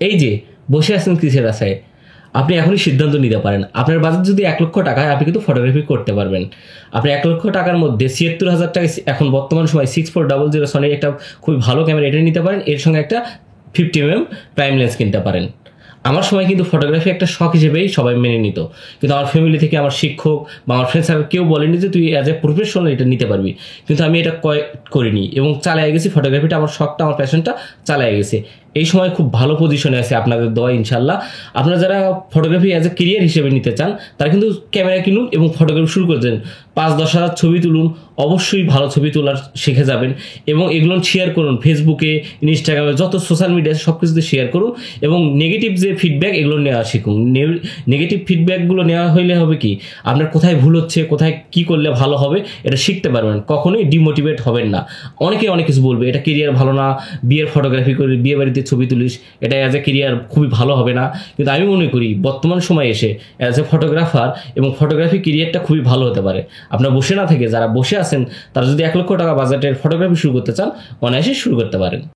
এই যে বসে আছেন কিসের আশায়, আপনি এখনই সিদ্ধান্ত নিতে পারেন। আপনার বাজেট যদি 1 লক্ষ টাকা, আপনি কিন্তু ফটোগ্রাফি করতে পারবেন। আপনি 1 লক্ষ টাকার মধ্যে ৭৬,০০০ টাকা এখন বর্তমান সময় 6400 সনির একটা খুবই ভালো ক্যামেরা এটা নিতে পারেন। এর সঙ্গে একটা 50mm প্রাইম লেন্স কিনতে পারেন। আমার সময় কিন্তু ফটোগ্রাফি একটা শখ হিসেবেই সবাই মেনে নিত, কিন্তু আমার ফ্যামিলি থেকে, আমার শিক্ষক বা আমার ফ্রেন্ড সার্কেল কেউ বলেনি যে তুই অ্যাজ এ প্রফেশনাল এটা নিতে পারবি। কিন্তু আমি এটা করিনি এবং চালিয়ে গেছি। ফটোগ্রাফিটা আমার শখটা, আমার প্যাশনটা চালিয়ে গেছে। এই সময় খুব ভালো পজিশনে আছে আপনাদের দোয়া ইনশাল্লাহ। আপনারা যারা ফটোগ্রাফি অ্যাজ এ কেরিয়ার হিসেবে নিতে চান তারা কিন্তু ক্যামেরা কিনুন এবং ফটোগ্রাফি শুরু করে দেন। 5-10 হাজার ছবি তুলুন, অবশ্যই ভালো ছবি তোলার শিখে যাবেন এবং এগুলো শেয়ার করুন ফেসবুকে, ইনস্টাগ্রামে, যত সোশ্যাল মিডিয়া সব কিছুতে শেয়ার করুন এবং নেগেটিভ যে ফিডব্যাক এগুলো নেওয়া শিখুন। নেগেটিভ ফিডব্যাকগুলো নেওয়া হইলে হবে কি, আপনার কোথায় ভুল হচ্ছে, কোথায় কি করলে ভালো হবে এটা শিখতে পারবেন। কখনোই ডিমোটিভেট হবেন না। অনেকে অনেক কিছু বলবে, এটা কেরিয়ার ভালো না, বিয়ের ফটোগ্রাফি করি, বিয়ে বাড়িতে ছবি তুলিস, এটা অ্যাজ এ কেরিয়ার খুবই ভালো হবে না। কিন্তু আমি মনে করি বর্তমান সময়ে এসে অ্যাজ এ ফটোগ্রাফার এবং ফটোগ্রাফি কেরিয়ারটা খুবই ভালো হতে পারে। আপনার বসে না থেকে যারা বসে আছেন তারা যদি 1 লক্ষ টাকা বাজেটের ফটোগ্রাফি শুরু করতে চান, অনায়াসে শুরু করতে পারেন।